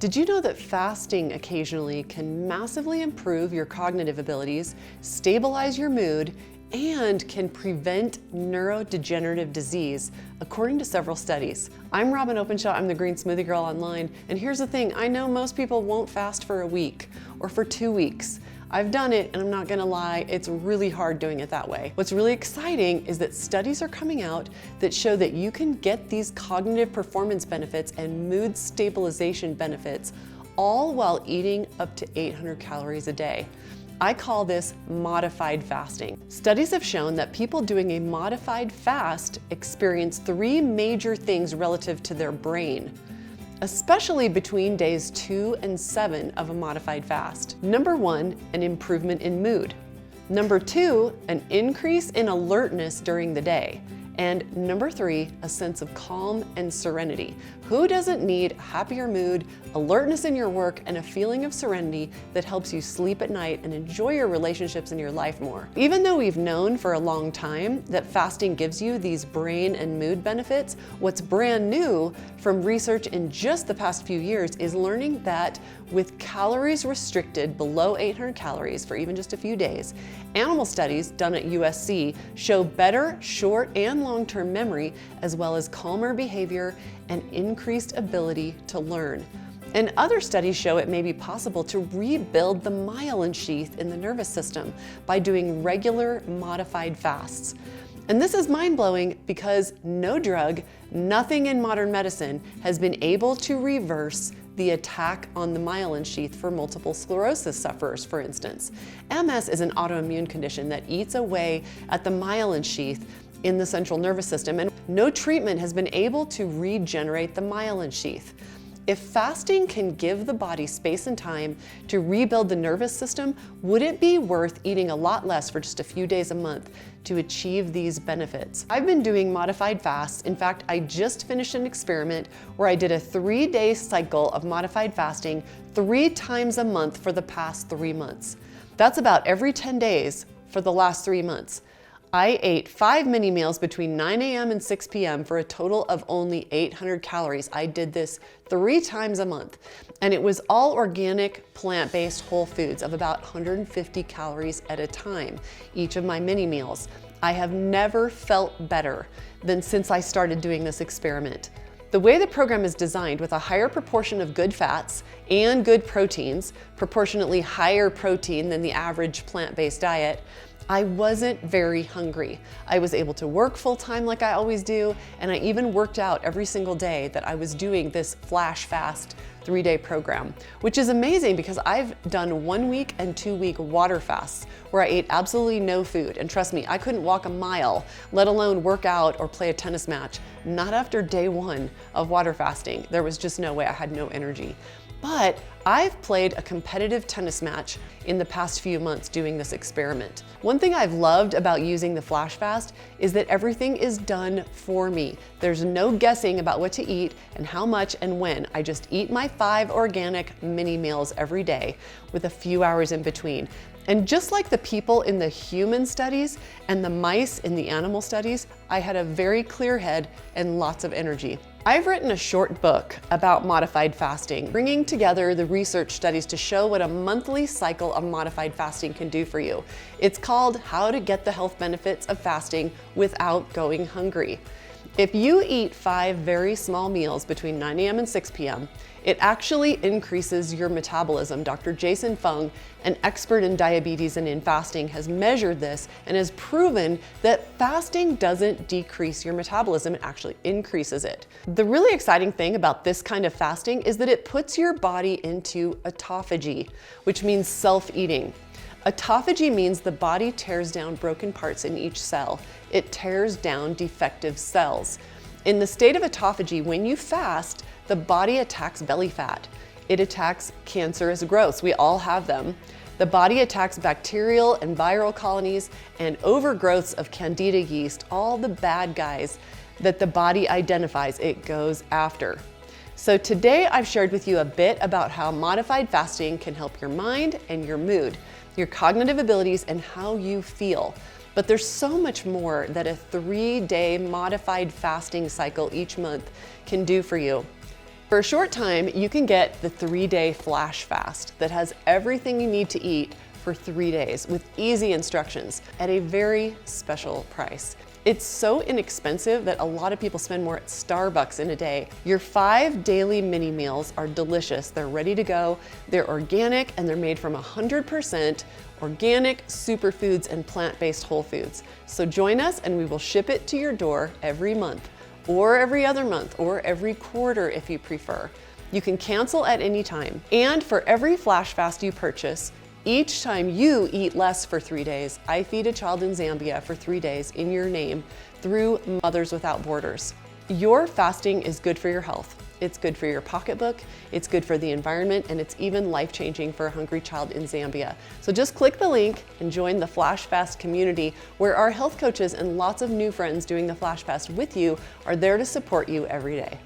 Did you know that fasting occasionally can massively improve your cognitive abilities, stabilize your mood, and can prevent neurodegenerative disease, according to several studies? I'm Robyn Openshaw, I'm the Green Smoothie Girl online, and here's the thing, I know most people won't fast for a week or for 2 weeks. I've done it, and I'm not gonna lie, it's really hard doing it that way. What's really exciting is that studies are coming out that show that you can get these cognitive performance benefits and mood stabilization benefits all while eating up to 800 calories a day. I call this modified fasting. Studies have shown that people doing a modified fast experience 3 major things relative to their brain, especially between days 2 and 7 of a modified fast. Number 1, an improvement in mood. Number 2, an increase in alertness during the day. And number 3, a sense of calm and serenity. Who doesn't need a happier mood, alertness in your work, and a feeling of serenity that helps you sleep at night and enjoy your relationships in your life more? Even though we've known for a long time that fasting gives you these brain and mood benefits, what's brand new from research in just the past few years is learning that with calories restricted below 800 calories for even just a few days, animal studies done at USC show better short and long-term memory, as well as calmer behavior and increased ability to learn. And other studies show it may be possible to rebuild the myelin sheath in the nervous system by doing regular modified fasts. And this is mind-blowing because no drug, nothing in modern medicine has been able to reverse the attack on the myelin sheath for multiple sclerosis sufferers, for instance. MS is an autoimmune condition that eats away at the myelin sheath in the central nervous system, and no treatment has been able to regenerate the myelin sheath. If fasting can give the body space and time to rebuild the nervous system, would it be worth eating a lot less for just a few days a month to achieve these benefits? I've been doing modified fasts. In fact, I just finished an experiment where I did a 3-day cycle of modified fasting 3 times a month for the past 3 months. That's about every 10 days for the last 3 months. I ate 5 mini meals between 9 a.m. and 6 p.m. for a total of only 800 calories. I did this 3 times a month, and it was all organic, plant-based whole foods of about 150 calories at a time, each of my mini meals. I have never felt better than since I started doing this experiment. The way the program is designed, with a higher proportion of good fats and good proteins, proportionately higher protein than the average plant-based diet, I wasn't very hungry. I was able to work full-time like I always do, and I even worked out every single day that I was doing this flash fast 3-day program, which is amazing because I've done 1-week and 2-week water fasts where I ate absolutely no food. And trust me, I couldn't walk a mile, let alone work out or play a tennis match, not after day 1 of water fasting. There was just no way, I had no energy. But I've played a competitive tennis match in the past few months doing this experiment. One thing I've loved about using the flash fast is that everything is done for me. There's no guessing about what to eat and how much and when. I just eat my 5 organic mini meals every day with a few hours in between. And just like the people in the human studies and the mice in the animal studies, I had a very clear head and lots of energy. I've written a short book about modified fasting, bringing together the research studies to show what a monthly cycle of modified fasting can do for you. It's called How to Get the Health Benefits of Fasting Without Going Hungry. If you eat 5 very small meals between 9 a.m. and 6 p.m., it actually increases your metabolism. Dr. Jason Fung, an expert in diabetes and in fasting, has measured this and has proven that fasting doesn't decrease your metabolism, it actually increases it. The really exciting thing about this kind of fasting is that it puts your body into autophagy, which means self-eating. Autophagy means the body tears down broken parts in each cell. It tears down defective cells. In the state of autophagy, when you fast, the body attacks belly fat. It attacks cancerous growths. We all have them. The body attacks bacterial and viral colonies and overgrowths of candida yeast, all the bad guys that the body identifies it goes after. So today I've shared with you a bit about how modified fasting can help your mind and your mood, your cognitive abilities, and how you feel. But there's so much more that a 3-day modified fasting cycle each month can do for you. For a short time, you can get the 3-day flash fast that has everything you need to eat for 3 days with easy instructions at a very special price. It's so inexpensive that a lot of people spend more at Starbucks in a day. Your 5 daily mini meals are delicious. They're ready to go. They're organic and they're made from 100% organic superfoods and plant-based whole foods. So join us and we will ship it to your door every month, or every other month, or every quarter if you prefer. You can cancel at any time. And for every flash fast you purchase, each time you eat less for 3 days, I feed a child in Zambia for 3 days in your name through Mothers Without Borders. Your fasting is good for your health. It's good for your pocketbook, it's good for the environment, and it's even life-changing for a hungry child in Zambia. So just click the link and join the Flash Fast community, where our health coaches and lots of new friends doing the Flash Fast with you are there to support you every day.